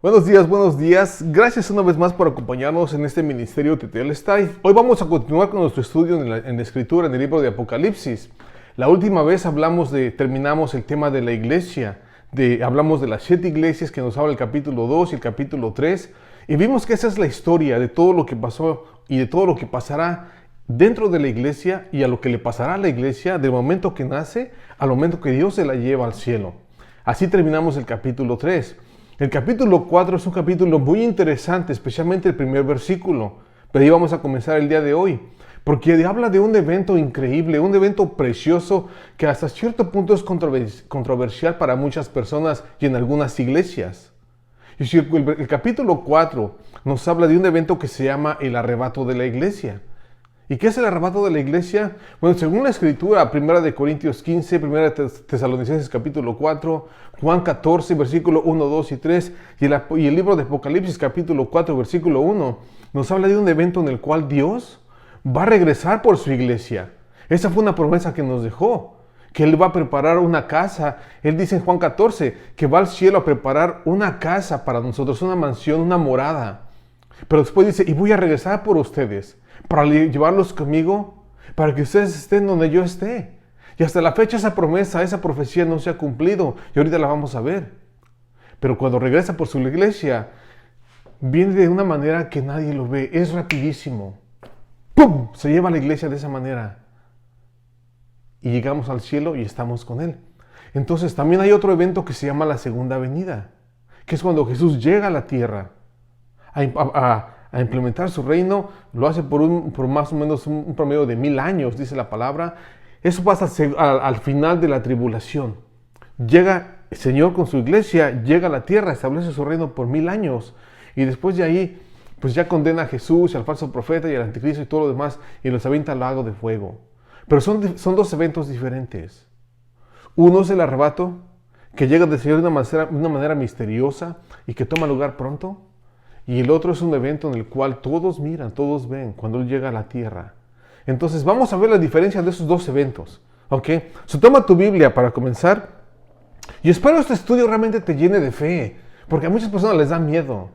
Buenos días, buenos días. Gracias una vez más por acompañarnos en este ministerio Tetelestai. Hoy vamos a continuar con nuestro estudio en la Escritura, en el libro de Apocalipsis. La última vez terminamos el tema de la iglesia. Hablamos de las 7 iglesias que nos habla el capítulo 2 y el capítulo 3. Y vimos que esa es la historia de todo lo que pasó y de todo lo que pasará dentro de la iglesia y a lo que le pasará a la iglesia del momento que nace al momento que Dios se la lleva al cielo. Así terminamos el capítulo 3. El capítulo 4 es un capítulo muy interesante, especialmente el primer versículo. Pero ahí vamos a comenzar el día de hoy, porque habla de un evento increíble, un evento precioso que hasta cierto punto es controversial para muchas personas y en algunas iglesias. Y si el capítulo 4 nos habla de un evento que se llama el arrebato de la iglesia. ¿Y qué es el arrebato de la iglesia? Bueno, según la Escritura, 1 Corintios 15, 1 Tesalonicenses capítulo 4, Juan 14, versículo 1, 2 y 3, y el libro de Apocalipsis capítulo 4, versículo 1, nos habla de un evento en el cual Dios va a regresar por su iglesia. Esa fue una promesa que nos dejó, que Él va a preparar una casa. Él dice en Juan 14 que va al cielo a preparar una casa para nosotros, una mansión, una morada. Pero después dice, y voy a regresar por ustedes, para llevarlos conmigo, para que ustedes estén donde yo esté. Y hasta la fecha esa promesa, esa profecía no se ha cumplido, y ahorita la vamos a ver. Pero cuando regresa por su iglesia, viene de una manera que nadie lo ve, es rapidísimo. ¡Pum! Se lleva a la iglesia de esa manera. Y llegamos al cielo y estamos con Él. Entonces también hay otro evento que se llama la segunda venida, que es cuando Jesús llega a la tierra a implementar su reino. Lo hace por más o menos un promedio de 1000 años, dice la palabra. Eso pasa al final de la tribulación. Llega el Señor con su iglesia, llega a la tierra, establece su reino por 1000 años. Y después de ahí, pues ya condena a Jesús, al falso profeta y al anticristo y todo lo demás, y los avienta al lago de fuego. Pero son dos eventos diferentes. Uno es el arrebato, que llega del Señor de una manera misteriosa y que toma lugar pronto. Y el otro es un evento en el cual todos miran, todos ven cuando Él llega a la tierra. Entonces vamos a ver la diferencia de esos dos eventos. ¿Ok? Toma tu Biblia para comenzar. Y espero este estudio realmente te llene de fe, porque a muchas personas les da miedo.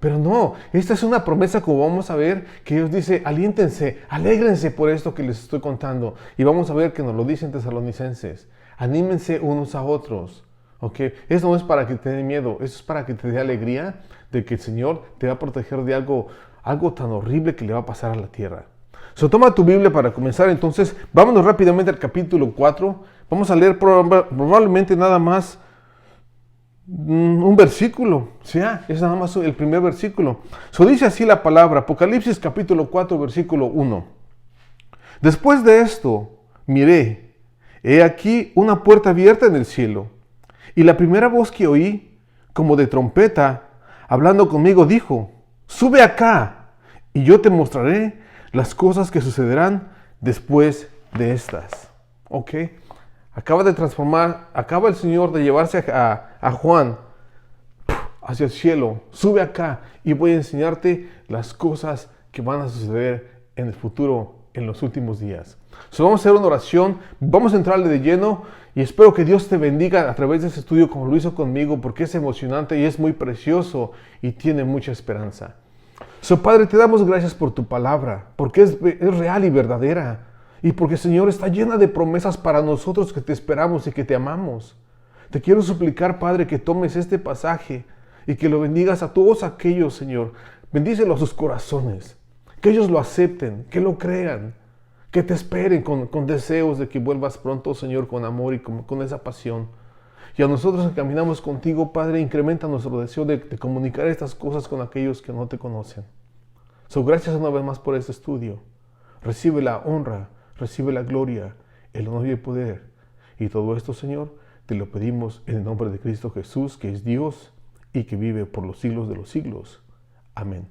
Pero no, esta es una promesa, como vamos a ver, que Dios dice, aliéntense, alégrense por esto que les estoy contando. Y vamos a ver que nos lo dicen Tesalonicenses. Anímense unos a otros. ¿Ok? Eso no es para que te dé miedo, eso es para que te dé alegría de que el Señor te va a proteger de algo tan horrible que le va a pasar a la tierra. Toma tu Biblia para comenzar. Entonces, vámonos rápidamente al capítulo 4. Vamos a leer probablemente nada más un versículo. Es nada más el primer versículo. Dice así la palabra, Apocalipsis capítulo 4, versículo 1. Después de esto, miré, he aquí una puerta abierta en el cielo. Y la primera voz que oí, como de trompeta, hablando conmigo, dijo, sube acá, y yo te mostraré las cosas que sucederán después de estas. ¿Ok? Acaba el Señor de llevarse a Juan hacia el cielo. Sube acá y voy a enseñarte las cosas que van a suceder en el futuro, en los últimos días. Vamos a hacer una oración, vamos a entrarle de lleno y espero que Dios te bendiga a través de este estudio como lo hizo conmigo, porque es emocionante y es muy precioso y tiene mucha esperanza. Padre, te damos gracias por tu palabra, porque es real y verdadera, y porque, Señor, está llena de promesas para nosotros que te esperamos y que te amamos. Te quiero suplicar, Padre, que tomes este pasaje y que lo bendigas a todos aquellos, Señor. Bendícelo a sus corazones, que ellos lo acepten, que lo crean, que te esperen con deseos de que vuelvas pronto, Señor, con amor y con esa pasión. Y a nosotros que caminamos contigo, Padre, incrementa nuestro deseo de comunicar estas cosas con aquellos que no te conocen. Gracias una vez más por este estudio. Recibe la honra, recibe la gloria, el honor y el poder. Y todo esto, Señor, te lo pedimos en el nombre de Cristo Jesús, que es Dios y que vive por los siglos de los siglos. Amén.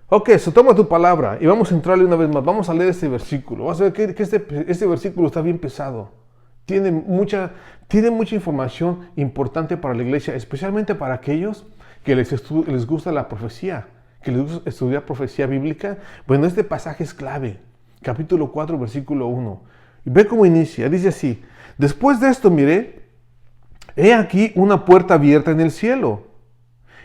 Ok, toma tu palabra y vamos a entrarle una vez más. Vamos a leer este versículo. Vas a ver que este versículo está bien pesado. Tiene mucha información importante para la iglesia, especialmente para aquellos que les gusta la profecía, que les gusta estudiar profecía bíblica. Bueno, este pasaje es clave. Capítulo 4, versículo 1. Y ve cómo inicia. Dice así: después de esto miré, he aquí una puerta abierta en el cielo.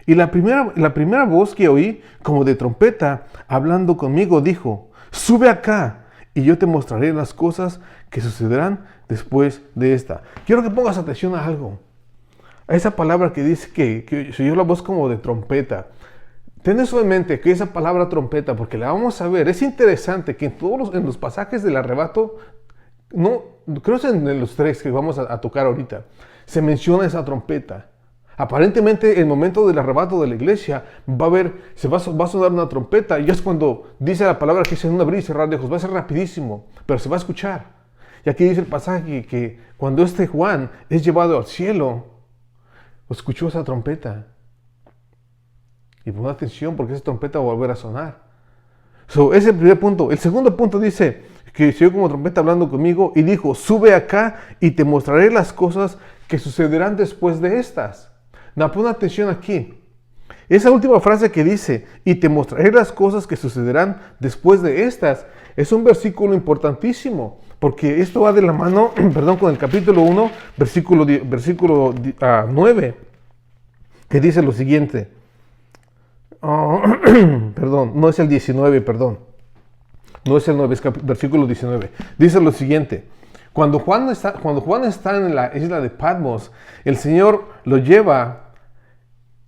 Y la primera voz que oí, como de trompeta, hablando conmigo, dijo, sube acá y yo te mostraré las cosas que sucederán después de esta. Quiero que pongas atención a algo. A esa palabra que dice que se oyó la voz como de trompeta. Ten eso en mente, que esa palabra trompeta, porque la vamos a ver. Es interesante que en los pasajes del arrebato, no, creo que en los tres que vamos a tocar ahorita, se menciona esa trompeta. Aparentemente, en el momento del arrebato de la iglesia, va a sonar una trompeta, y es cuando dice la palabra que dice en un abrir y cerrar de ojos. Va a ser rapidísimo, pero se va a escuchar. Y aquí dice el pasaje que cuando Juan es llevado al cielo, escuchó esa trompeta. Y pon atención porque esa trompeta va a volver a sonar. Ese es el primer punto. El segundo punto dice que se oyó como trompeta hablando conmigo y dijo, sube acá y te mostraré las cosas que sucederán después de estas. No, pon atención aquí. Esa última frase que dice, y te mostraré las cosas que sucederán después de estas, es un versículo importantísimo, porque esto va de la mano, con el capítulo 1, versículo 9, que dice lo siguiente. No es el 19, no es el 9, es versículo 19. Dice lo siguiente. Cuando Juan está en la isla de Patmos, el Señor lo lleva,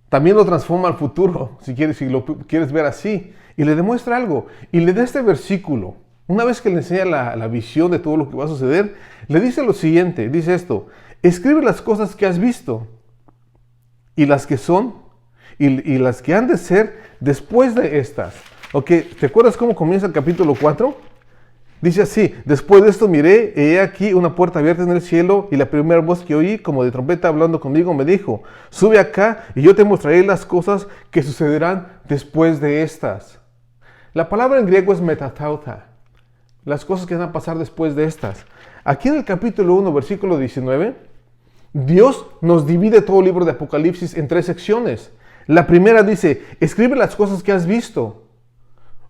también lo transforma al futuro, si lo quieres ver así, y le demuestra algo, y le da este versículo. Una vez que le enseña la visión de todo lo que va a suceder, le dice lo siguiente, dice esto, escribe las cosas que has visto, y las que son, y las que han de ser después de estas. Ok, ¿te acuerdas cómo comienza el capítulo 4? Dice así, después de esto miré, y he aquí una puerta abierta en el cielo, y la primera voz que oí, como de trompeta hablando conmigo, me dijo, sube acá, y yo te mostraré las cosas que sucederán después de estas. La palabra en griego es metatauta, las cosas que van a pasar después de estas. Aquí en el capítulo 1, versículo 19, Dios nos divide todo el libro de Apocalipsis en 3 secciones. La primera dice, escribe las cosas que has visto.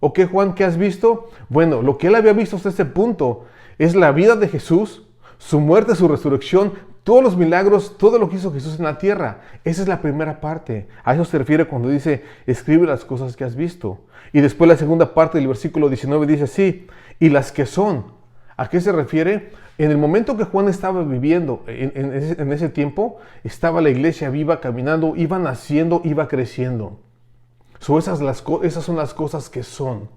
¿O qué, Juan, qué has visto? Bueno, lo que él había visto hasta ese punto es la vida de Jesús, su muerte, su resurrección, todos los milagros, todo lo que hizo Jesús en la tierra. Esa es la primera parte. A eso se refiere cuando dice, escribe las cosas que has visto. Y después la segunda parte del versículo 19 dice así, y las que son. ¿A qué se refiere? En el momento que Juan estaba viviendo, en ese tiempo, estaba la iglesia viva, caminando, iba naciendo, iba creciendo. Esas son las cosas que son.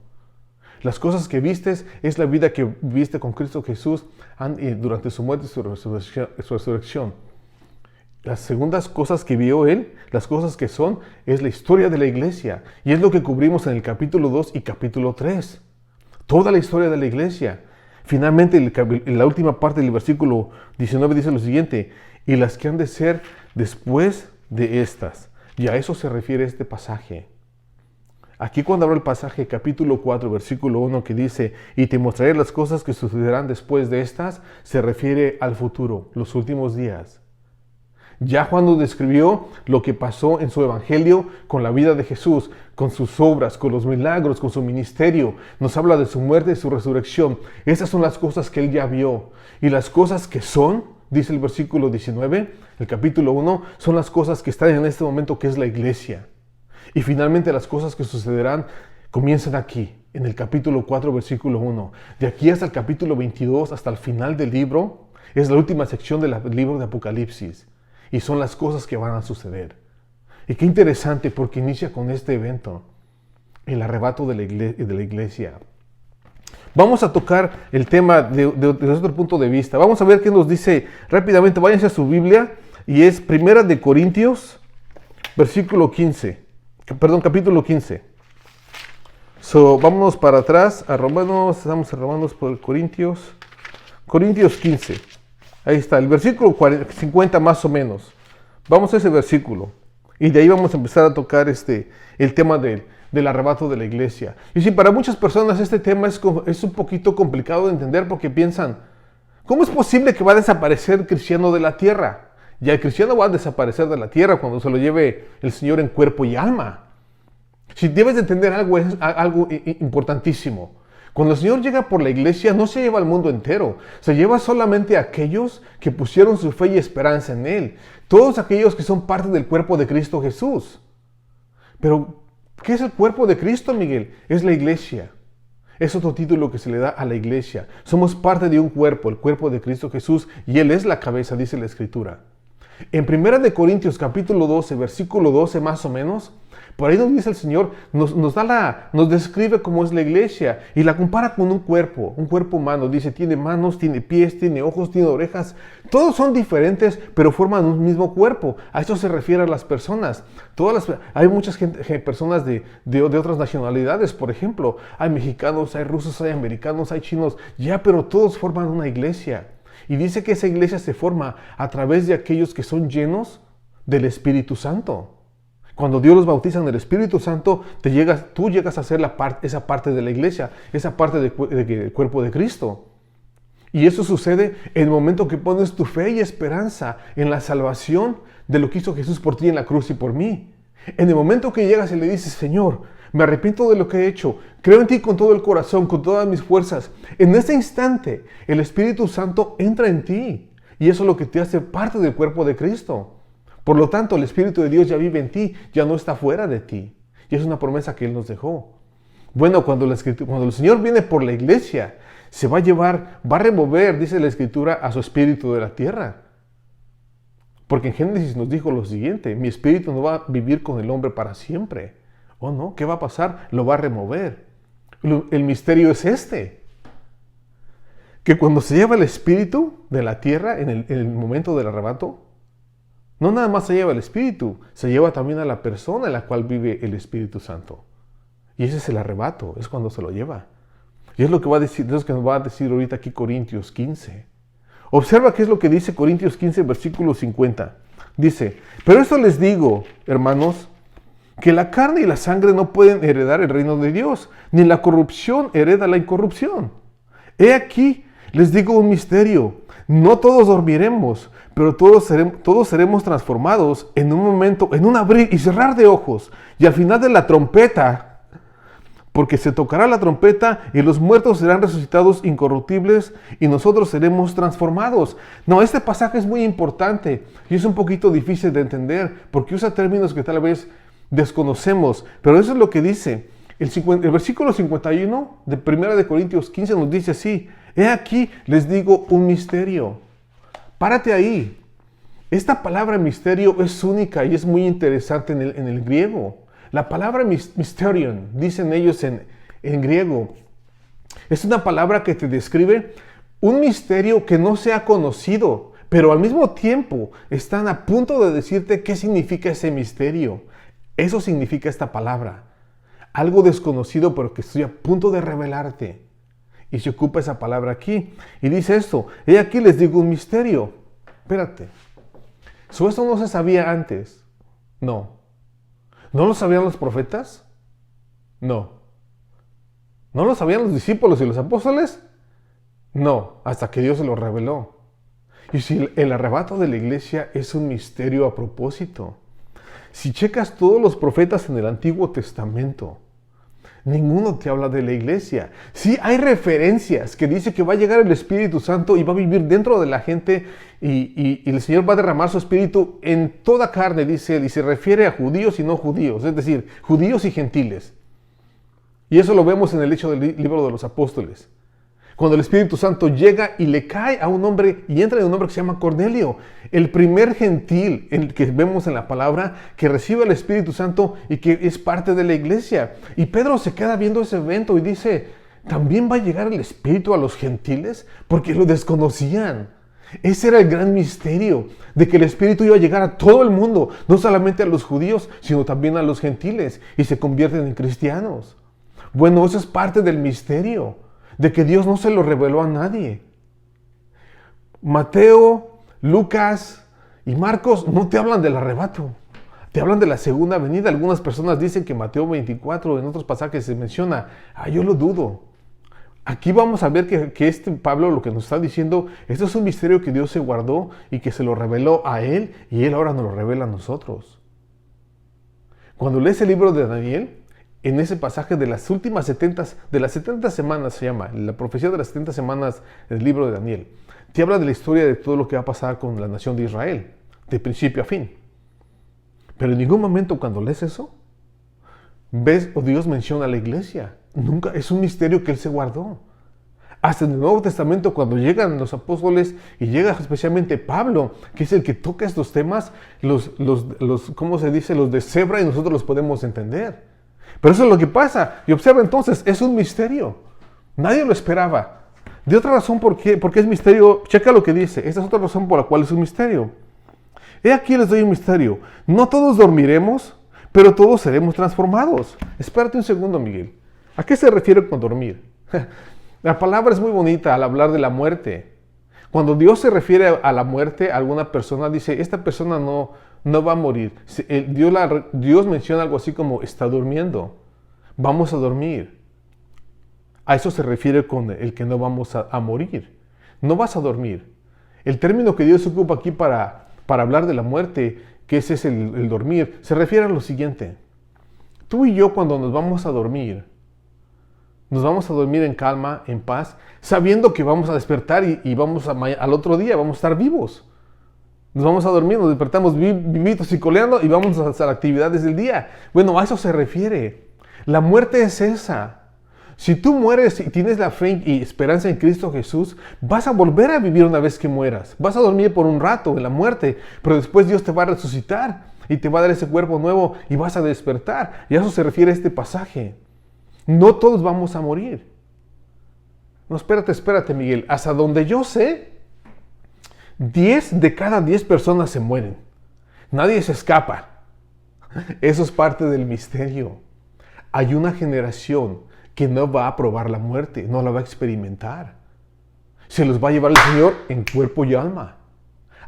Las cosas que vistes es la vida que viviste con Cristo Jesús durante su muerte y su resurrección. Las segundas cosas que vio él, las cosas que son, es la historia de la iglesia. Y es lo que cubrimos en el capítulo 2 y capítulo 3. Toda la historia de la iglesia. Finalmente, en la última parte del versículo 19 dice lo siguiente, y las que han de ser después de estas. Y a eso se refiere este pasaje. Aquí cuando habla el pasaje, capítulo 4, versículo 1, que dice, y te mostraré las cosas que sucederán después de estas, se refiere al futuro, los últimos días. Ya Juan nos describió lo que pasó en su evangelio con la vida de Jesús, con sus obras, con los milagros, con su ministerio. Nos habla de su muerte y su resurrección. Esas son las cosas que él ya vio. Y las cosas que son, dice el versículo 19, el capítulo 1, son las cosas que están en este momento, que es la iglesia. Y finalmente las cosas que sucederán comienzan aquí, en el capítulo 4, versículo 1. De aquí hasta el capítulo 22, hasta el final del libro, es la última sección del libro de Apocalipsis. Y son las cosas que van a suceder. Y qué interesante porque inicia con este evento, el arrebato de la iglesia. Vamos a tocar el tema desde otro punto de vista. Vamos a ver qué nos dice rápidamente. Váyanse a su Biblia y es Primera de Corintios, capítulo 15. Vámonos para atrás a Romanos, estamos en Romanos por Corintios 15. Ahí está, el versículo 50 más o menos. Vamos a ese versículo. Y de ahí vamos a empezar a tocar el tema del arrebato de la iglesia. Y sí, para muchas personas este tema es un poquito complicado de entender porque piensan, ¿cómo es posible que va a desaparecer el cristiano de la tierra? Ya el cristiano va a desaparecer de la tierra cuando se lo lleve el Señor en cuerpo y alma. Si debes de entender algo, es algo importantísimo. Cuando el Señor llega por la iglesia, no se lleva al mundo entero. Se lleva solamente a aquellos que pusieron su fe y esperanza en Él. Todos aquellos que son parte del cuerpo de Cristo Jesús. Pero, ¿qué es el cuerpo de Cristo, Miguel? Es la iglesia. Es otro título que se le da a la iglesia. Somos parte de un cuerpo, el cuerpo de Cristo Jesús, y Él es la cabeza, dice la Escritura. En 1 Corintios capítulo 12, versículo 12 más o menos, por ahí nos dice el Señor, nos describe cómo es la iglesia y la compara con un cuerpo humano. Dice, tiene manos, tiene pies, tiene ojos, tiene orejas. Todos son diferentes, pero forman un mismo cuerpo. A eso se refiere a las personas. Hay muchas personas de otras nacionalidades, por ejemplo. Hay mexicanos, hay rusos, hay americanos, hay chinos. Pero todos forman una iglesia. Y dice que esa iglesia se forma a través de aquellos que son llenos del Espíritu Santo. Cuando Dios los bautiza en el Espíritu Santo, tú llegas a ser esa parte de la iglesia, esa parte del cuerpo de Cristo. Y eso sucede en el momento que pones tu fe y esperanza en la salvación de lo que hizo Jesús por ti en la cruz y por mí. En el momento que llegas y le dices, Señor, me arrepiento de lo que he hecho, creo en ti con todo el corazón, con todas mis fuerzas. En ese instante, el Espíritu Santo entra en ti. Y eso es lo que te hace parte del cuerpo de Cristo. Por lo tanto, el Espíritu de Dios ya vive en ti, ya no está fuera de ti. Y es una promesa que Él nos dejó. Bueno, cuando el Señor viene por la iglesia, se va a remover, dice la Escritura, a su espíritu de la tierra. Porque en Génesis nos dijo lo siguiente, mi espíritu no va a vivir con el hombre para siempre. ¿Oh no? ¿Qué va a pasar? Lo va a remover. El misterio es que cuando se lleva el espíritu de la tierra en el momento del arrebato, no nada más se lleva el Espíritu, se lleva también a la persona en la cual vive el Espíritu Santo. Y ese es el arrebato, es cuando se lo lleva. Y es lo que nos va a decir ahorita aquí Corintios 15. Observa qué es lo que dice Corintios 15, versículo 50. Dice, pero esto les digo, hermanos, que la carne y la sangre no pueden heredar el reino de Dios, ni la corrupción hereda la incorrupción. He aquí, les digo un misterio, no todos dormiremos, pero todos seremos transformados en un momento, en un abrir y cerrar de ojos. Y al final de la trompeta, porque se tocará la trompeta y los muertos serán resucitados incorruptibles y nosotros seremos transformados. No, este pasaje es muy importante y es un poquito difícil de entender porque usa términos que tal vez desconocemos, pero eso es lo que dice. El versículo 51 de 1 Corintios 15 nos dice así, he aquí les digo un misterio. Párate ahí. Esta palabra misterio es única y es muy interesante en el griego. La palabra mysterion, dicen ellos en griego, es una palabra que te describe un misterio que no se ha conocido, pero al mismo tiempo están a punto de decirte qué significa ese misterio. Eso significa esta palabra. Algo desconocido, pero que estoy a punto de revelarte. Y se ocupa esa palabra aquí. Y dice esto, he aquí les digo un misterio. Espérate. ¿Esto no se sabía antes? No. ¿No lo sabían los profetas? No. ¿No lo sabían los discípulos y los apóstoles? No, hasta que Dios se lo reveló. Y si el arrebato de la iglesia es un misterio a propósito. Si checas todos los profetas en el Antiguo Testamento, ninguno te habla de la iglesia. Sí hay referencias que dice que va a llegar el Espíritu Santo y va a vivir dentro de la gente y el Señor va a derramar su Espíritu en toda carne, dice él, y se refiere a judíos y no judíos, es decir, judíos y gentiles. Y eso lo vemos en el hecho del libro de los apóstoles. Cuando el Espíritu Santo llega y le cae a un hombre y entra en un hombre que se llama Cornelio, el primer gentil que vemos en la palabra que recibe el Espíritu Santo y que es parte de la iglesia. Y Pedro se queda viendo ese evento y dice, ¿también va a llegar el Espíritu a los gentiles? Porque lo desconocían. Ese era el gran misterio, de que el Espíritu iba a llegar a todo el mundo, no solamente a los judíos, sino también a los gentiles, y se convierten en cristianos. Bueno, eso es parte del misterio, de que Dios no se lo reveló a nadie. Mateo, Lucas y Marcos no te hablan del arrebato, te hablan de la segunda venida. Algunas personas dicen que Mateo 24, en otros pasajes se menciona, yo lo dudo. Aquí vamos a ver que Pablo lo que nos está diciendo, esto es un misterio que Dios se guardó y que se lo reveló a él y él ahora nos lo revela a nosotros. Cuando lees el libro de Daniel, en ese pasaje de las últimas 70 semanas se llama, la profecía de las 70 semanas del libro de Daniel, te habla de la historia de todo lo que va a pasar con la nación de Israel, de principio a fin. Pero en ningún momento cuando lees eso, ves o Dios menciona a la iglesia. Nunca, es un misterio que Él se guardó. Hasta en el Nuevo Testamento, cuando llegan los apóstoles y llega especialmente Pablo, que es el que toca estos temas, ¿cómo se dice? Los deshebra y nosotros los podemos entender. Pero eso es lo que pasa. Y observa entonces, es un misterio. Nadie lo esperaba. De otra razón, ¿por qué es misterio? Checa lo que dice. Esta es otra razón por la cual es un misterio. He aquí les doy un misterio. No todos dormiremos, pero todos seremos transformados. Espérate un segundo, Miguel. ¿A qué se refiere con dormir? La palabra es muy bonita al hablar de la muerte. Cuando Dios se refiere a la muerte, alguna persona dice, esta persona no va a morir. Dios menciona algo así como, está durmiendo. Vamos a dormir. A eso se refiere con el que no vamos a morir. No vas a dormir. El término que Dios ocupa aquí para hablar de la muerte, que ese es el dormir, se refiere a lo siguiente. Tú y yo cuando nos vamos a dormir en calma, en paz, sabiendo que vamos a despertar y al otro día vamos a estar vivos. Nos vamos a dormir, nos despertamos vivitos y coleando y vamos a hacer actividades del día. Bueno, a eso se refiere. La muerte es esa. Si tú mueres y tienes la fe y esperanza en Cristo Jesús, vas a volver a vivir una vez que mueras. Vas a dormir por un rato en la muerte, pero después Dios te va a resucitar y te va a dar ese cuerpo nuevo y vas a despertar. Y a eso se refiere este pasaje. No todos vamos a morir. No, espérate, Miguel. Hasta donde yo sé, 10 de cada 10 personas se mueren. Nadie se escapa. Eso es parte del misterio. Hay una generación que no va a probar la muerte, no la va a experimentar. Se los va a llevar el Señor en cuerpo y alma.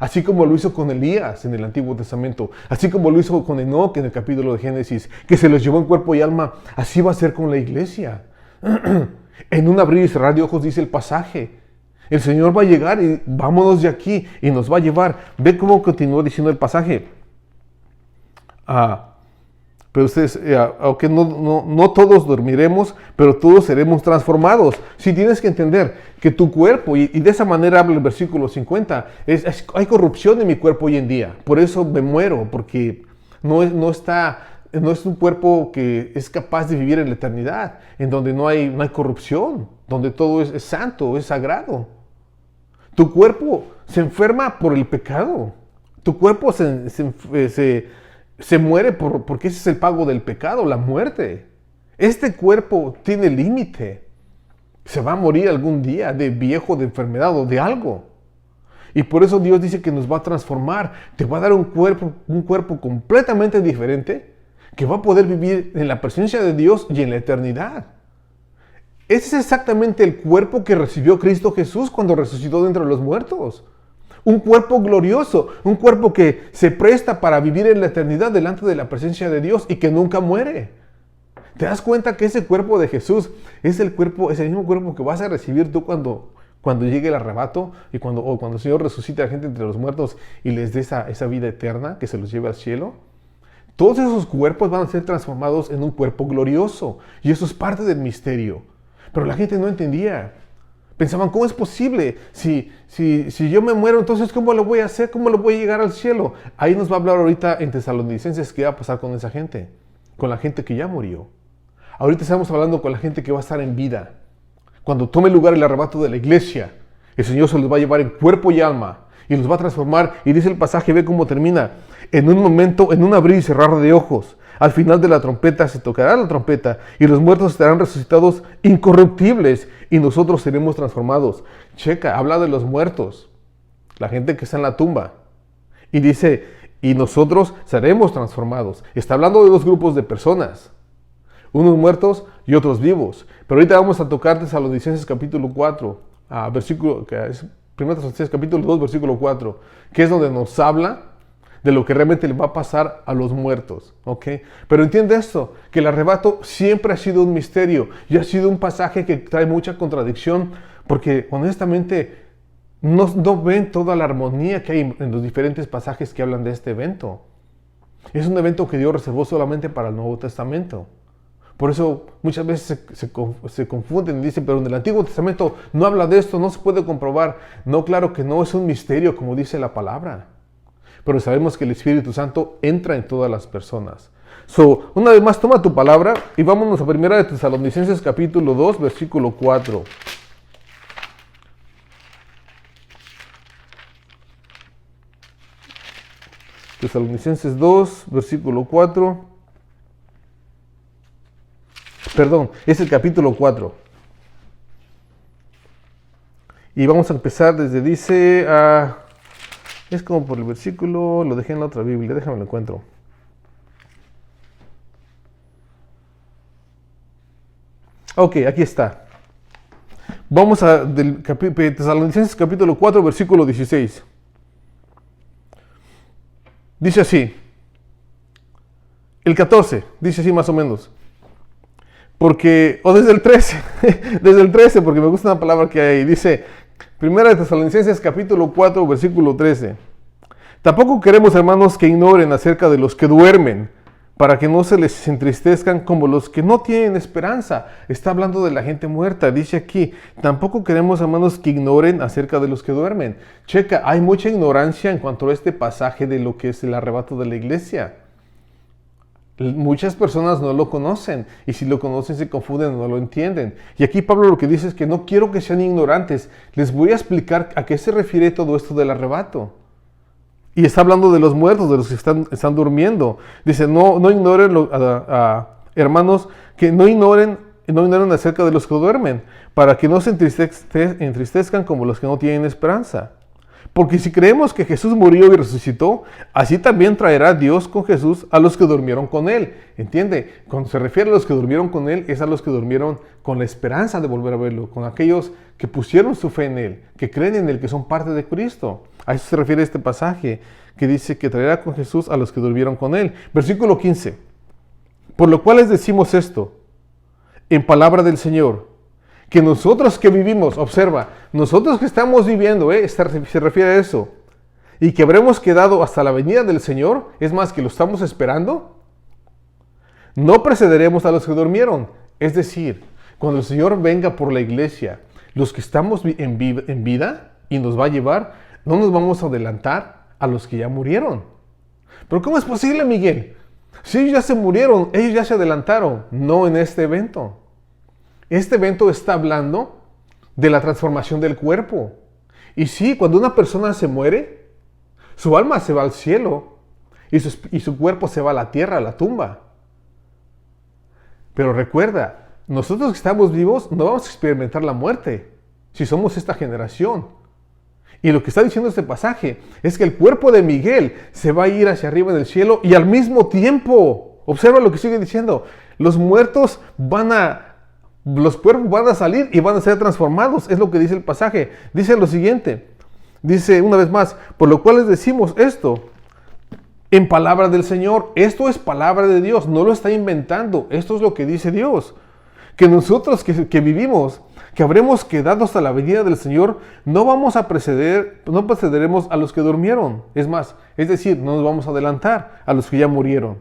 Así como lo hizo con Elías en el Antiguo Testamento, así como lo hizo con Enoc en el capítulo de Génesis, que se los llevó en cuerpo y alma, así va a ser con la iglesia. En un abrir y cerrar de ojos dice el pasaje. El Señor va a llegar y vámonos de aquí y nos va a llevar. Ve cómo continúa diciendo el pasaje. Pero ustedes, aunque no todos dormiremos, pero todos seremos transformados. Si tienes que entender que tu cuerpo, y de esa manera habla el versículo 50, hay corrupción en mi cuerpo hoy en día. Por eso me muero, porque no es un cuerpo que es capaz de vivir en la eternidad, en donde no hay corrupción, donde todo es santo, es sagrado. Tu cuerpo se enferma por el pecado. Tu cuerpo se muere porque ese es el pago del pecado, la muerte. Este cuerpo tiene límite. Se va a morir algún día de viejo, de enfermedad o de algo. Y por eso Dios dice que nos va a transformar. Te va a dar un cuerpo completamente diferente que va a poder vivir en la presencia de Dios y en la eternidad. Ese es exactamente el cuerpo que recibió Cristo Jesús cuando resucitó de entre los muertos. Un cuerpo glorioso, un cuerpo que se presta para vivir en la eternidad delante de la presencia de Dios y que nunca muere. ¿Te das cuenta que ese cuerpo de Jesús es el mismo cuerpo que vas a recibir tú cuando llegue el arrebato y cuando el Señor resucite a la gente entre los muertos y les dé esa vida eterna que se los lleve al cielo? Todos esos cuerpos van a ser transformados en un cuerpo glorioso y eso es parte del misterio. Pero la gente no entendía. Pensaban, ¿cómo es posible? Si yo me muero, entonces ¿cómo lo voy a hacer? ¿Cómo lo voy a llegar al cielo? Ahí nos va a hablar ahorita en Tesalonicenses qué va a pasar con esa gente, con la gente que ya murió. Ahorita estamos hablando con la gente que va a estar en vida. Cuando tome lugar el arrebato de la iglesia, el Señor se los va a llevar en cuerpo y alma y los va a transformar. Y dice el pasaje, ve cómo termina. En un momento, en un abrir y cerrar de ojos, al final de la trompeta se tocará la trompeta y los muertos estarán resucitados incorruptibles y nosotros seremos transformados. Checa, habla de los muertos, la gente que está en la tumba. Y dice, y nosotros seremos transformados. Está hablando de dos grupos de personas, unos muertos y otros vivos. Pero ahorita vamos a tocar Tesalonicenses capítulo 4, versículo, que es 1 Tesalonicenses capítulo 2, versículo 4, que es donde nos habla de lo que realmente le va a pasar a los muertos, ¿ok? Pero entiende esto, que el arrebato siempre ha sido un misterio y ha sido un pasaje que trae mucha contradicción porque honestamente no ven toda la armonía que hay en los diferentes pasajes que hablan de este evento. Es un evento que Dios reservó solamente para el Nuevo Testamento. Por eso muchas veces se confunden y dicen, pero en el Antiguo Testamento no habla de esto, no se puede comprobar. No, claro que no, es un misterio como dice la palabra. Pero sabemos que el Espíritu Santo entra en todas las personas. Una vez más, toma tu palabra y vámonos a 1 de Tesalonicenses capítulo 2, versículo 4. Tesalonicenses 2, versículo 4. Perdón, es el capítulo 4. Y vamos a empezar desde, dice, es como por el versículo, lo dejé en la otra Biblia, déjame lo encuentro. Ok, aquí está. Vamos a Tesalonicenses capítulo 4, versículo 16. Dice así. El 14, dice así más o menos. O desde el 13, desde el 13, porque me gusta una palabra que hay ahí. Dice, 1 de Tesalonicenses capítulo 4, versículo 13. Tampoco queremos, hermanos, que ignoren acerca de los que duermen, para que no se les entristezcan como los que no tienen esperanza. Está hablando de la gente muerta, dice aquí. Tampoco queremos, hermanos, que ignoren acerca de los que duermen. Checa, hay mucha ignorancia en cuanto a este pasaje de lo que es el arrebato de la iglesia. Muchas personas no lo conocen, y si lo conocen se confunden, no lo entienden. Y aquí Pablo lo que dice es que no quiero que sean ignorantes. Les voy a explicar a qué se refiere todo esto del arrebato. Y está hablando de los muertos, de los que están durmiendo. Dice, no ignoren, hermanos, que no ignoren acerca de los que duermen, para que no se entristezcan como los que no tienen esperanza. Porque si creemos que Jesús murió y resucitó, así también traerá Dios con Jesús a los que durmieron con Él. ¿Entiende? Cuando se refiere a los que durmieron con Él, es a los que durmieron con la esperanza de volver a verlo, con aquellos que pusieron su fe en Él, que creen en Él, que son parte de Cristo. A eso se refiere este pasaje, que dice que traerá con Jesús a los que durmieron con Él. Versículo 15. Por lo cual les decimos esto, en palabra del Señor, que nosotros que vivimos, observa, nosotros que estamos viviendo, se refiere a eso, y que habremos quedado hasta la venida del Señor, es más, que lo estamos esperando, no precederemos a los que durmieron. Es decir, cuando el Señor venga por la iglesia, los que estamos en vida y nos va a llevar, no nos vamos a adelantar a los que ya murieron. Pero ¿cómo es posible, Miguel? Si ellos ya se murieron, ellos ya se adelantaron. No en este evento. Este evento está hablando de la transformación del cuerpo. Y sí, cuando una persona se muere, su alma se va al cielo y su cuerpo se va a la tierra, a la tumba. Pero recuerda, nosotros que estamos vivos no vamos a experimentar la muerte si somos esta generación. Y lo que está diciendo este pasaje es que el cuerpo de Miguel se va a ir hacia arriba en el cielo y al mismo tiempo, observa lo que sigue diciendo, los cuerpos van a salir y van a ser transformados. Es lo que dice el pasaje. Dice lo siguiente. Dice una vez más, por lo cual les decimos esto en palabra del Señor. Esto es palabra de Dios, no lo está inventando. Esto es lo que dice Dios. Que nosotros que vivimos, que habremos quedado hasta la venida del Señor, no precederemos a los que durmieron. Es decir, no nos vamos a adelantar a los que ya murieron.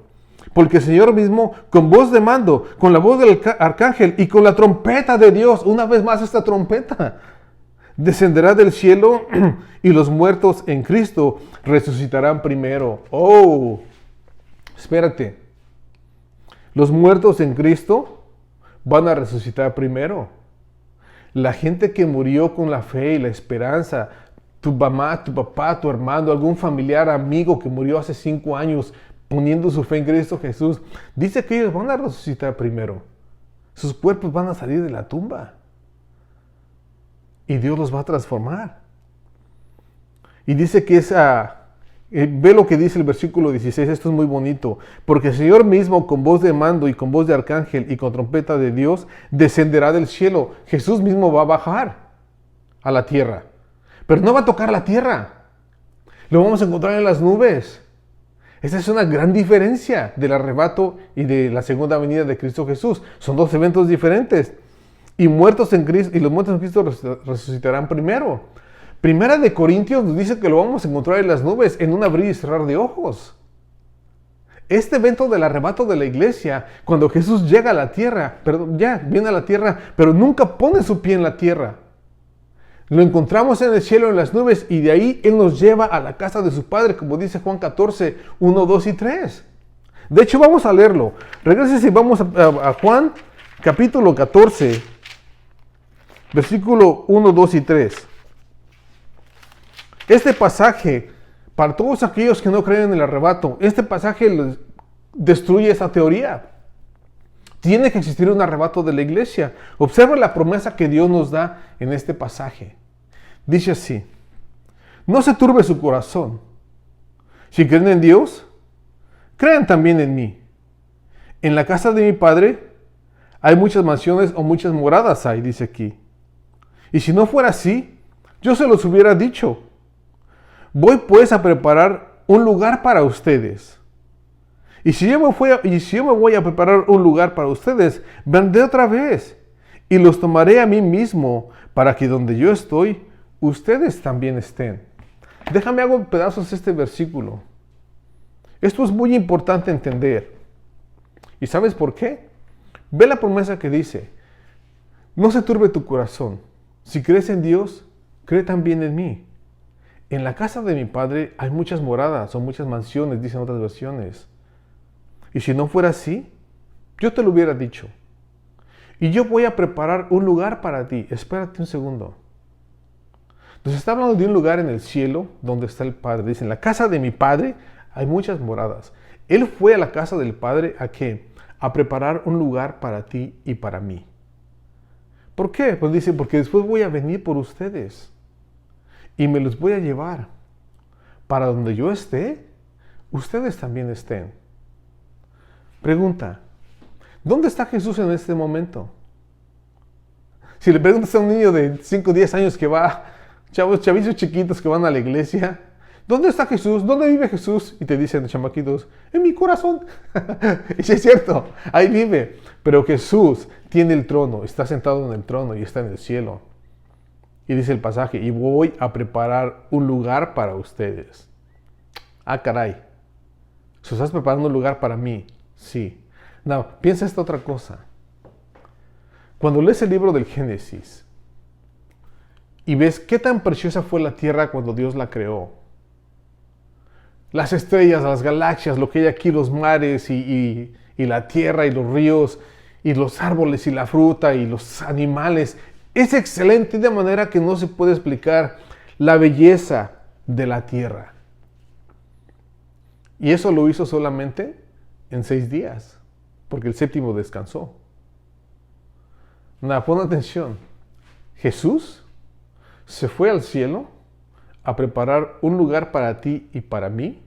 Porque el Señor mismo, con voz de mando, con la voz del arcángel y con la trompeta de Dios, una vez más esta trompeta, descenderá del cielo y los muertos en Cristo resucitarán primero. Oh, espérate. Los muertos en Cristo van a resucitar primero. La gente que murió con la fe y la esperanza, tu mamá, tu papá, tu hermano, algún familiar, amigo que murió hace 5 años, poniendo su fe en Cristo Jesús, dice que ellos van a resucitar primero. Sus cuerpos van a salir de la tumba. Y Dios los va a transformar. Y dice que ve lo que dice el versículo 16, esto es muy bonito. Porque el Señor mismo, con voz de mando y con voz de arcángel y con trompeta de Dios, descenderá del cielo. Jesús mismo va a bajar a la tierra. Pero no va a tocar la tierra. Lo vamos a encontrar en las nubes. Esa es una gran diferencia del arrebato y de la segunda venida de Cristo Jesús. Son dos eventos diferentes. Y los muertos en Cristo resucitarán primero. Primera de Corintios nos dice que lo vamos a encontrar en las nubes en un abrir y cerrar de ojos. Este evento del arrebato de la iglesia, cuando Jesús llega a la tierra, viene a la tierra, pero nunca pone su pie en la tierra. Lo encontramos en el cielo, en las nubes, y de ahí Él nos lleva a la casa de su Padre, como dice Juan 14, 1, 2 y 3. De hecho, vamos a leerlo. Regrese y vamos a Juan, capítulo 14, versículo 1, 2 y 3. Este pasaje, para todos aquellos que no creen en el arrebato, este pasaje destruye esa teoría. Tiene que existir un arrebato de la iglesia. Observa la promesa que Dios nos da en este pasaje. Dice así: no se turbe su corazón. Si creen en Dios, crean también en mí. En la casa de mi Padre hay muchas mansiones o muchas moradas hay, dice aquí. Y si no fuera así, yo se los hubiera dicho. Voy pues a preparar un lugar para ustedes. Y si yo me voy a preparar un lugar para ustedes, vendré otra vez y los tomaré a mí mismo, para que donde yo estoy, ustedes también estén. Déjame hago pedazos de este versículo. Esto es muy importante entender. ¿Y sabes por qué? Ve la promesa que dice: no se turbe tu corazón. Si crees en Dios, cree también en mí. En la casa de mi Padre hay muchas moradas o muchas mansiones, dicen otras versiones. Y si no fuera así, yo te lo hubiera dicho. Y yo voy a preparar un lugar para ti. Espérate un segundo. Nos está hablando de un lugar en el cielo donde está el Padre. Dice: en la casa de mi Padre hay muchas moradas. Él fue a la casa del Padre ¿a qué? A preparar un lugar para ti y para mí. ¿Por qué? Pues dice: porque después voy a venir por ustedes y me los voy a llevar para donde yo esté, ustedes también estén. Pregunta: ¿dónde está Jesús en este momento? Si le preguntas a un niño de 5 o 10 años que va, chavitos chiquitos que van a la iglesia, ¿dónde está Jesús? ¿Dónde vive Jesús? Y te dicen los chamaquitos: en mi corazón. Y sí es cierto, ahí vive. Pero Jesús tiene el trono, está sentado en el trono y está en el cielo. Y dice el pasaje: y voy a preparar un lugar para ustedes. Ah, caray. ¿So estás preparando un lugar para mí? Sí. No, piensa esta otra cosa. Cuando lees el libro del Génesis y ves qué tan preciosa fue la tierra cuando Dios la creó, las estrellas, las galaxias, lo que hay aquí, los mares y la tierra y los ríos y los árboles y la fruta y los animales, es excelente de manera que no se puede explicar la belleza de la tierra. Y eso lo hizo solamente en 6 días, porque el séptimo descansó. Nada, pon atención. Jesús se fue al cielo a preparar un lugar para ti y para mí.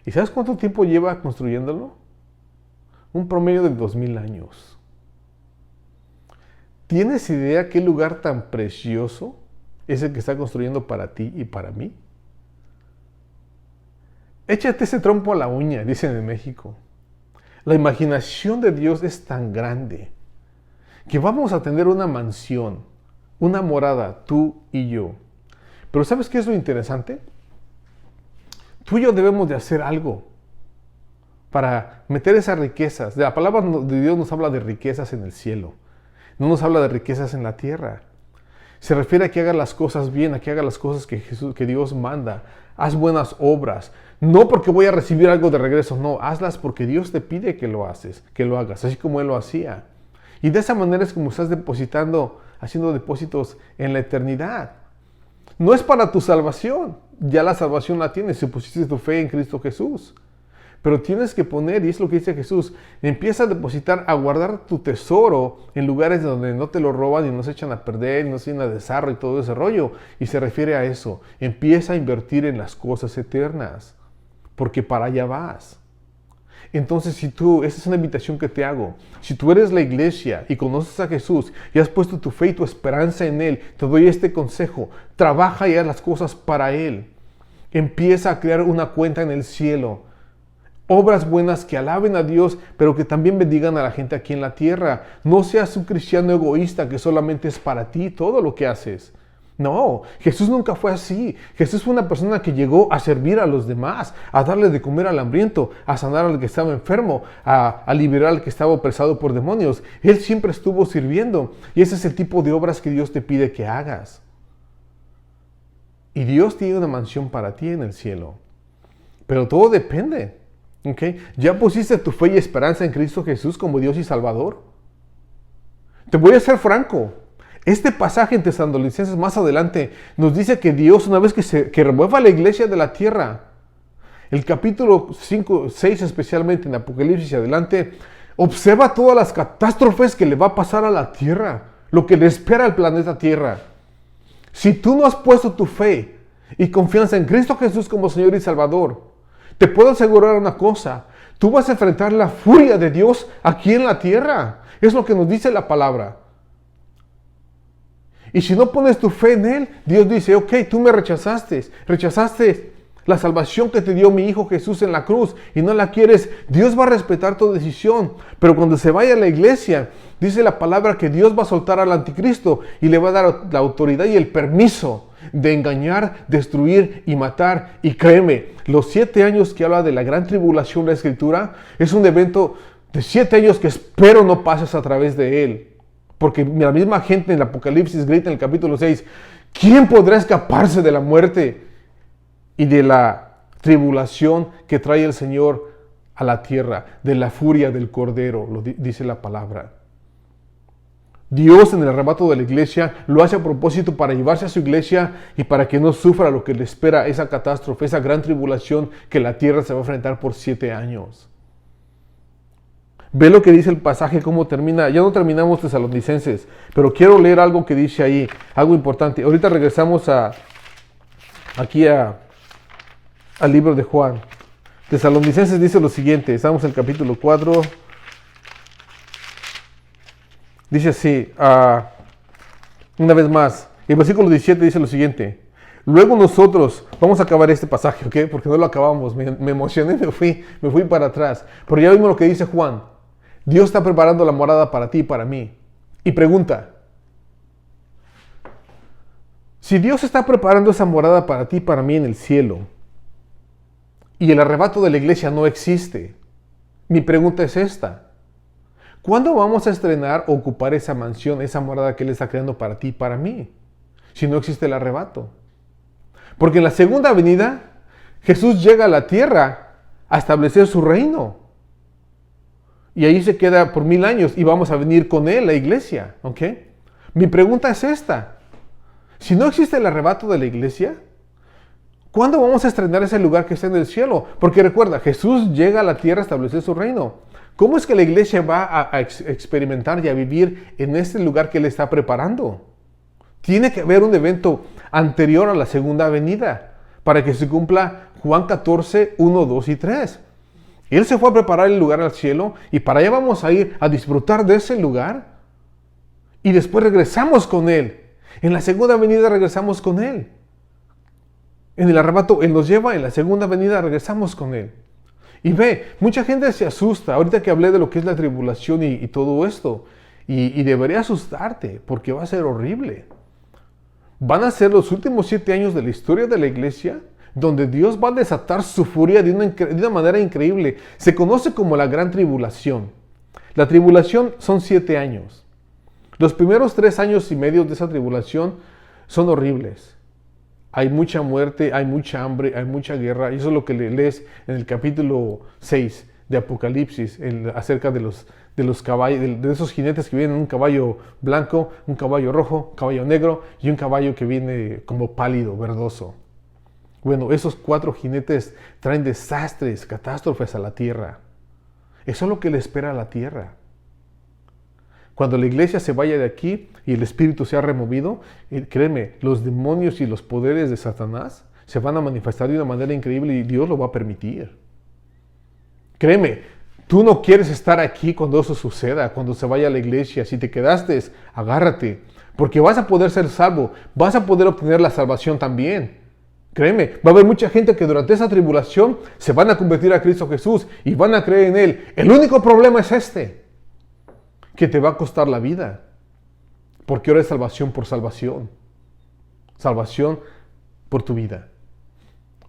¿Y sabes cuánto tiempo lleva construyéndolo? Un promedio de 2000 años. ¿Tienes idea qué lugar tan precioso es el que está construyendo para ti y para mí? Échate ese trompo a la uña, dicen en México. La imaginación de Dios es tan grande que vamos a tener una mansión, una morada, tú y yo. Pero ¿sabes qué es lo interesante? Tú y yo debemos de hacer algo para meter esas riquezas. La palabra de Dios nos habla de riquezas en el cielo. No nos habla de riquezas en la tierra. Se refiere a que hagas las cosas bien, a que hagas las cosas que Dios manda. Haz buenas obras. No porque voy a recibir algo de regreso, no. Hazlas porque Dios te pide que lo hagas, así como Él lo hacía. Y de esa manera es como estás haciendo depósitos en la eternidad. No es para tu salvación. Ya la salvación la tienes si pusiste tu fe en Cristo Jesús. Pero tienes que poner, y es lo que dice Jesús, empieza a depositar, a guardar tu tesoro en lugares donde no te lo roban y no se echan a perder, y no se llena de sarro y todo ese rollo. Y se refiere a eso. Empieza a invertir en las cosas eternas, porque para allá vas. Entonces, esa es una invitación que te hago. Si tú eres la iglesia y conoces a Jesús y has puesto tu fe y tu esperanza en Él, te doy este consejo. Trabaja y haz las cosas para Él. Empieza a crear una cuenta en el cielo. Obras buenas que alaben a Dios, pero que también bendigan a la gente aquí en la tierra. No seas un cristiano egoísta que solamente es para ti todo lo que haces. No, Jesús nunca fue así. Jesús fue una persona que llegó a servir a los demás, a darle de comer al hambriento, a sanar al que estaba enfermo, a liberar al que estaba opresado por demonios. Él siempre estuvo sirviendo. Y ese es el tipo de obras que Dios te pide que hagas. Y Dios tiene una mansión para ti en el cielo. Pero todo depende ¿Ok? ¿Ya pusiste tu fe y esperanza en Cristo Jesús como Dios y Salvador? Te voy a ser franco. Este pasaje en Tesalonicenses más adelante nos dice que Dios, una vez que remueva la iglesia de la tierra, el capítulo 5, 6 especialmente en Apocalipsis y adelante, observa todas las catástrofes que le va a pasar a la tierra, lo que le espera al planeta Tierra. Si tú no has puesto tu fe y confianza en Cristo Jesús como Señor y Salvador, te puedo asegurar una cosa: tú vas a enfrentar la furia de Dios aquí en la tierra. Es lo que nos dice la palabra. Y si no pones tu fe en Él, Dios dice: ok, tú me rechazaste la salvación que te dio mi Hijo Jesús en la cruz y no la quieres. Dios va a respetar tu decisión, pero cuando se vaya a la iglesia, dice la palabra que Dios va a soltar al anticristo y le va a dar la autoridad y el permiso de engañar, destruir y matar. Y créeme, los 7 años que habla de la gran tribulación, la Escritura, es un evento de 7 años que espero no pases a través de él. Porque la misma gente en el Apocalipsis grita en el capítulo 6, ¿quién podrá escaparse de la muerte y de la tribulación que trae el Señor a la tierra? De la furia del Cordero, lo dice la palabra. Dios en el arrebato de la iglesia lo hace a propósito para llevarse a su iglesia y para que no sufra lo que le espera, esa catástrofe, esa gran tribulación que la tierra se va a enfrentar por 7 años. Ve lo que dice el pasaje, cómo termina. Ya no terminamos Tesalonicenses, pero quiero leer algo que dice ahí, algo importante. Ahorita regresamos aquí al libro de Juan. Tesalonicenses dice lo siguiente, estamos en el capítulo 4. Dice así, una vez más, el versículo 17 dice lo siguiente: luego nosotros, vamos a acabar este pasaje, ¿ok? Porque no lo acabamos, me emocioné, me fui para atrás. Pero ya vimos lo que dice Juan. Dios está preparando la morada para ti y para mí. Y pregunta, si Dios está preparando esa morada para ti y para mí en el cielo, y el arrebato de la iglesia no existe, mi pregunta es esta: ¿cuándo vamos a estrenar o ocupar esa mansión, esa morada que Él está creando para ti y para mí? Si no existe el arrebato. Porque en la segunda venida, Jesús llega a la tierra a establecer su reino. Y ahí se queda por 1000 años y vamos a venir con Él, la iglesia. ¿Ok? Mi pregunta es esta: si no existe el arrebato de la iglesia, ¿cuándo vamos a estrenar ese lugar que está en el cielo? Porque recuerda, Jesús llega a la tierra a establecer su reino. ¿Cómo es que la iglesia va a experimentar y a vivir en este lugar que Él está preparando? Tiene que haber un evento anterior a la segunda venida para que se cumpla Juan 14, 1, 2 y 3. Él se fue a preparar el lugar al cielo y para allá vamos a ir a disfrutar de ese lugar. Y después regresamos con Él. En la segunda venida regresamos con Él. En el arrebato Él nos lleva, en la segunda venida regresamos con Él. Y ve, mucha gente se asusta, ahorita que hablé de lo que es la tribulación y todo esto, y debería asustarte, porque va a ser horrible. Van a ser los últimos 7 años de la historia de la iglesia, donde Dios va a desatar su furia de una manera increíble. Se conoce como la gran tribulación. La tribulación son 7 años. Los primeros 3 años y medio de esa tribulación son horribles. Hay mucha muerte, hay mucha hambre, hay mucha guerra. Y eso es lo que lees en el capítulo 6 de Apocalipsis, acerca de los caballos, de esos jinetes que vienen en un caballo blanco, un caballo rojo, un caballo negro y un caballo que viene como pálido, verdoso. Bueno, esos 4 jinetes traen desastres, catástrofes a la tierra. Eso es lo que le espera a la tierra. Cuando la iglesia se vaya de aquí y el espíritu sea removido, créeme, los demonios y los poderes de Satanás se van a manifestar de una manera increíble y Dios lo va a permitir. Créeme, tú no quieres estar aquí cuando eso suceda, cuando se vaya a la iglesia. Si te quedaste, agárrate, porque vas a poder ser salvo, vas a poder obtener la salvación también. Créeme, va a haber mucha gente que durante esa tribulación se van a convertir a Cristo Jesús y van a creer en Él. El único problema es que te va a costar la vida, porque ahora es salvación por salvación. Salvación por tu vida,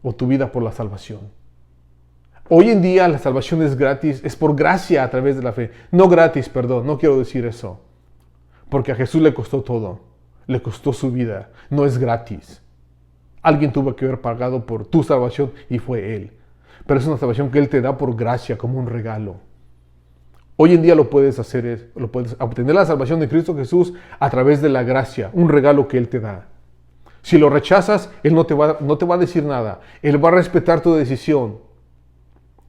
o tu vida por la salvación. Hoy en día la salvación es gratis, es por gracia a través de la fe. No gratis, perdón, no quiero decir eso. Porque a Jesús le costó todo, le costó su vida, no es gratis. Alguien tuvo que haber pagado por tu salvación y fue Él. pero es una salvación que Él te da por gracia, como un regalo. Hoy en día lo puedes hacer, lo puedes obtener la salvación de Cristo Jesús a través de la gracia, un regalo que Él te da. Si lo rechazas, Él no te va a decir nada. Él va a respetar tu decisión.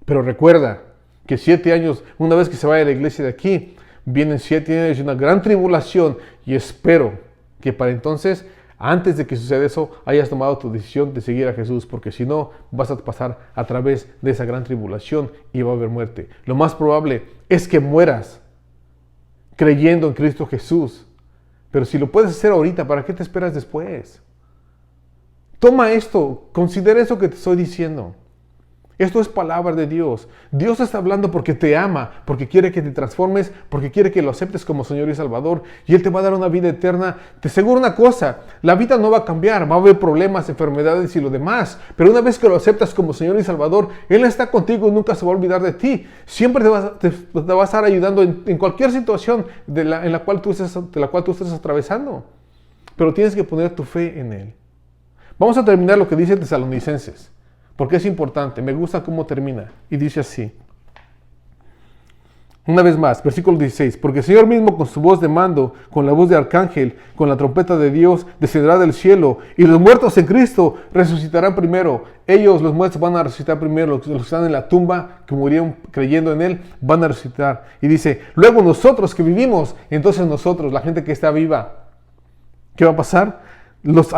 Pero recuerda que 7 años, una vez que se vaya a la iglesia de aquí, vienen 7 años de una gran tribulación y espero que para entonces, antes de que suceda eso, hayas tomado tu decisión de seguir a Jesús, porque si no, vas a pasar a través de esa gran tribulación y va a haber muerte. Lo más probable es que mueras creyendo en Cristo Jesús. Pero si lo puedes hacer ahorita, ¿para qué te esperas después? Toma esto, considera eso que te estoy diciendo. Esto es palabra de Dios. Dios está hablando porque te ama, porque quiere que te transformes, porque quiere que lo aceptes como Señor y Salvador. Y Él te va a dar una vida eterna. Te aseguro una cosa, la vida no va a cambiar, va a haber problemas, enfermedades y lo demás. Pero una vez que lo aceptas como Señor y Salvador, Él está contigo y nunca se va a olvidar de ti. Siempre te va a estar ayudando en cualquier situación de la cual tú estés atravesando. Pero tienes que poner tu fe en Él. Vamos a terminar lo que dice Tesalonicenses, porque es importante. Me gusta cómo termina. Y dice así. Una vez más, versículo 16. Porque el Señor mismo con su voz de mando, con la voz de arcángel, con la trompeta de Dios, descenderá del cielo. Y los muertos en Cristo resucitarán primero. Ellos, los muertos, van a resucitar primero. Los que están en la tumba, que murieron creyendo en Él, van a resucitar. Y dice, luego nosotros que vivimos, entonces nosotros, la gente que está viva, ¿qué va a pasar? Los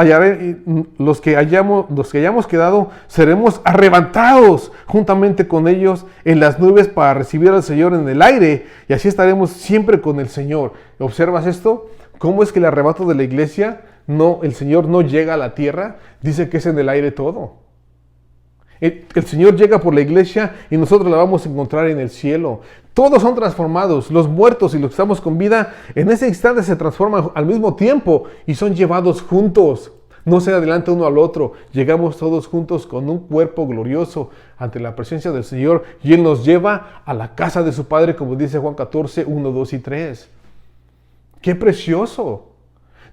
que hayamos quedado, seremos arrebatados juntamente con ellos en las nubes para recibir al Señor en el aire, y así estaremos siempre con el Señor. ¿Observas esto? ¿Cómo es que el arrebato de la iglesia, el Señor no llega a la tierra? Dice que es en el aire todo. El Señor llega por la iglesia y nosotros la vamos a encontrar en el cielo. Todos son transformados, los muertos y los que estamos con vida, en ese instante se transforman al mismo tiempo y son llevados juntos. No se adelanta uno al otro, llegamos todos juntos con un cuerpo glorioso ante la presencia del Señor y Él nos lleva a la casa de su Padre, como dice Juan 14, 1, 2 y 3. ¡Qué precioso!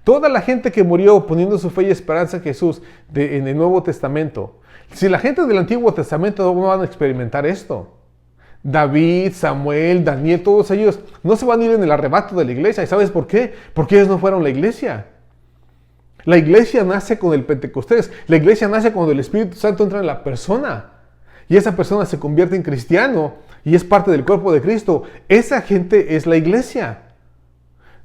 Toda la gente que murió poniendo su fe y esperanza en Jesús en el Nuevo Testamento, si la gente del Antiguo Testamento no van a experimentar esto, David, Samuel, Daniel, todos ellos no se van a ir en el arrebato de la iglesia. ¿Y sabes por qué? Porque ellos no fueron la iglesia. La iglesia nace con el Pentecostés. La iglesia nace cuando el Espíritu Santo entra en la persona. Y esa persona se convierte en cristiano y es parte del cuerpo de Cristo. Esa gente es la iglesia.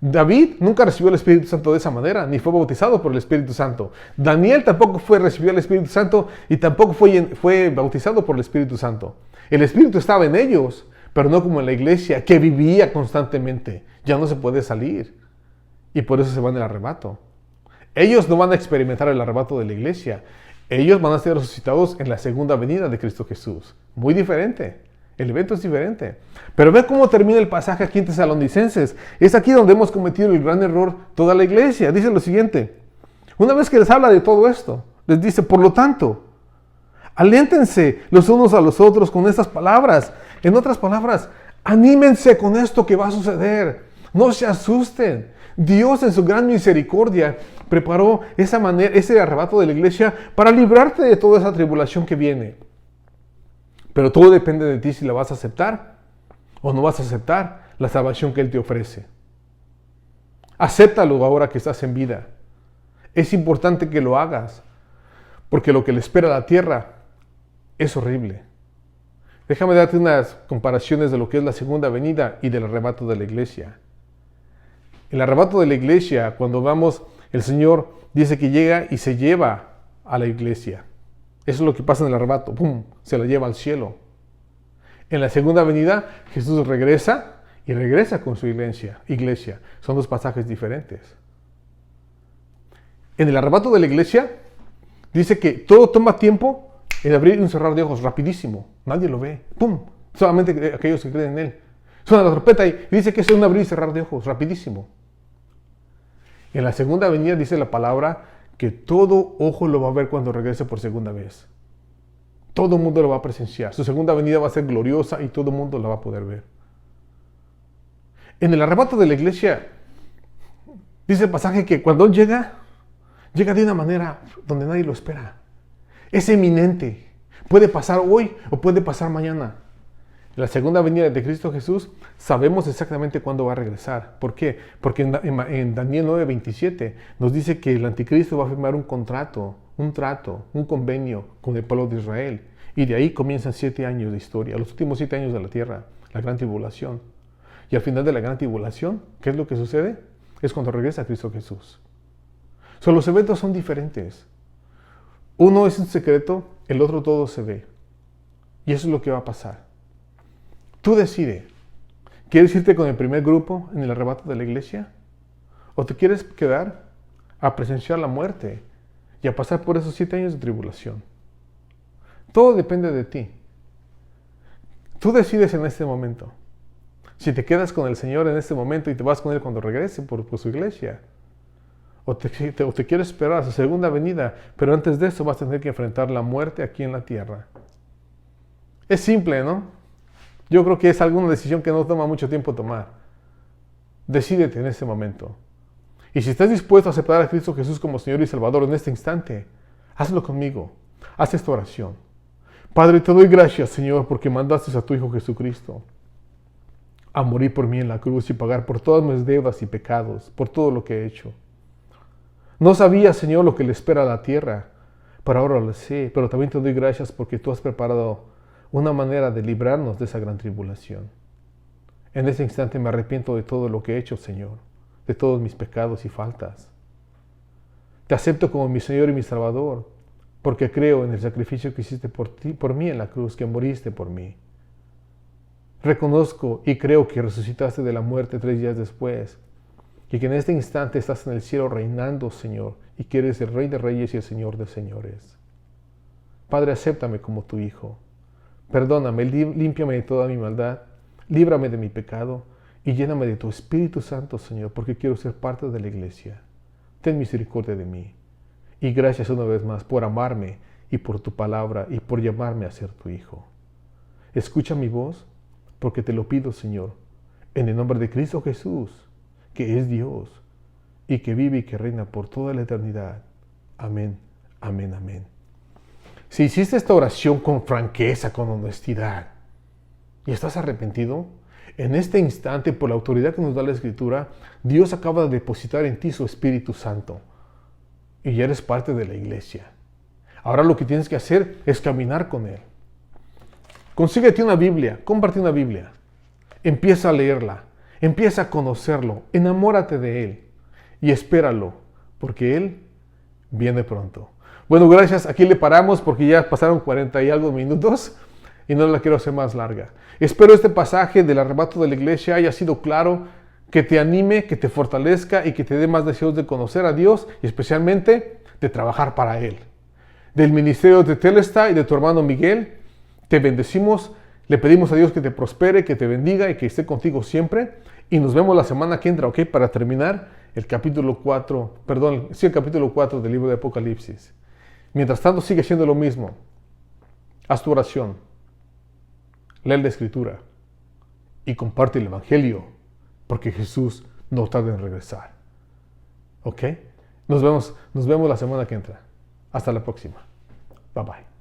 David nunca recibió el Espíritu Santo de esa manera, ni fue bautizado por el Espíritu Santo. Daniel tampoco recibió el Espíritu Santo y tampoco fue bautizado por el Espíritu Santo. El Espíritu estaba en ellos, pero no como en la iglesia, que vivía constantemente. Ya no se puede salir. Y por eso se van al arrebato. Ellos no van a experimentar el arrebato de la iglesia. Ellos van a ser resucitados en la segunda venida de Cristo Jesús. Muy diferente. El evento es diferente. Pero ve cómo termina el pasaje aquí en Tesalonicenses. Es aquí donde hemos cometido el gran error toda la iglesia. Dice lo siguiente. Una vez que les habla de todo esto, les dice, por lo tanto, aléntense los unos a los otros con estas palabras. En otras palabras, anímense con esto que va a suceder. No se asusten. Dios en su gran misericordia preparó ese arrebato de la iglesia para librarte de toda esa tribulación que viene. Pero todo depende de ti si la vas a aceptar o no vas a aceptar la salvación que Él te ofrece. Acéptalo ahora que estás en vida. Es importante que lo hagas, porque lo que le espera a la tierra es horrible. Déjame darte unas comparaciones de lo que es la segunda venida y del arrebato de la iglesia. El arrebato de la iglesia, cuando vamos, el Señor dice que llega y se lleva a la iglesia. Eso es lo que pasa en el arrebato. ¡Pum! Se la lleva al cielo. En la segunda venida, Jesús regresa y regresa con su iglesia. Son dos pasajes diferentes. En el arrebato de la iglesia, dice que todo toma tiempo en abrir y cerrar de ojos, rapidísimo. Nadie lo ve. ¡Pum! Solamente aquellos que creen en Él. Suena la trompeta y dice que es un abrir y cerrar de ojos, rapidísimo. En la segunda venida dice la palabra que todo ojo lo va a ver cuando regrese por segunda vez. Todo el mundo lo va a presenciar. Su segunda venida va a ser gloriosa y todo el mundo la va a poder ver. En el arrebato de la iglesia, dice el pasaje que cuando Él llega de una manera donde nadie lo espera. Es eminente. Puede pasar hoy o puede pasar mañana. La segunda venida de Cristo Jesús, sabemos exactamente cuándo va a regresar. ¿Por qué? Porque en Daniel 9:27 nos dice que el anticristo va a firmar un contrato, un convenio con el pueblo de Israel. Y de ahí comienzan 7 años de historia, los últimos 7 años de la tierra, la gran tribulación. Y al final de la gran tribulación, ¿qué es lo que sucede? Es cuando regresa Cristo Jesús. Los eventos son diferentes. Uno es un secreto, el otro todo se ve. Y eso es lo que va a pasar. Tú decides. ¿Quieres irte con el primer grupo en el arrebato de la iglesia? ¿O te quieres quedar a presenciar la muerte y a pasar por esos 7 años de tribulación? Todo depende de ti. Tú decides en este momento. Si te quedas con el Señor en este momento y te vas con Él cuando regrese por su iglesia. O te quieres esperar a su segunda venida, pero antes de eso vas a tener que enfrentar la muerte aquí en la tierra. Es simple, ¿no? Yo creo que es alguna decisión que no toma mucho tiempo tomar. Decídete en este momento. Y si estás dispuesto a aceptar a Cristo Jesús como Señor y Salvador en este instante, hazlo conmigo. Haz esta oración. Padre, te doy gracias, Señor, porque mandaste a tu Hijo Jesucristo a morir por mí en la cruz y pagar por todas mis deudas y pecados, por todo lo que he hecho. No sabía, Señor, lo que le espera a la tierra, pero ahora lo sé. Pero también te doy gracias porque tú has preparado una manera de librarnos de esa gran tribulación. En ese instante me arrepiento de todo lo que he hecho, Señor, de todos mis pecados y faltas. Te acepto como mi Señor y mi Salvador, porque creo en el sacrificio que hiciste por mí en la cruz, que moriste por mí. Reconozco y creo que resucitaste de la muerte 3 días después, y que en este instante estás en el cielo reinando, Señor, y que eres el Rey de Reyes y el Señor de Señores. Padre, acéptame como tu Hijo. Perdóname, límpiame de toda mi maldad, líbrame de mi pecado y lléname de tu Espíritu Santo, Señor, porque quiero ser parte de la iglesia. Ten misericordia de mí. Y gracias una vez más por amarme y por tu palabra y por llamarme a ser tu Hijo. Escucha mi voz, porque te lo pido, Señor, en el nombre de Cristo Jesús, que es Dios y que vive y que reina por toda la eternidad. Amén, amén, amén. Si hiciste esta oración con franqueza, con honestidad, y estás arrepentido, en este instante, por la autoridad que nos da la Escritura, Dios acaba de depositar en ti su Espíritu Santo. Y ya eres parte de la iglesia. Ahora lo que tienes que hacer es caminar con Él. Consíguete una Biblia, comparte una Biblia. Empieza a leerla, empieza a conocerlo, enamórate de Él y espéralo, porque Él viene pronto. Bueno, gracias. Aquí le paramos porque ya pasaron 40 y algo minutos y no la quiero hacer más larga. Espero este pasaje del arrebato de la iglesia haya sido claro, que te anime, que te fortalezca y que te dé más deseos de conocer a Dios y especialmente de trabajar para Él. Del ministerio de Telestai y de tu hermano Miguel, te bendecimos, le pedimos a Dios que te prospere, que te bendiga y que esté contigo siempre. Y nos vemos la semana que entra, ¿ok? Para terminar el capítulo 4 del libro de Apocalipsis. Mientras tanto, sigue siendo lo mismo. Haz tu oración, lee la Escritura y comparte el Evangelio, porque Jesús no tarda en regresar. ¿Ok? Nos vemos la semana que entra. Hasta la próxima. Bye bye.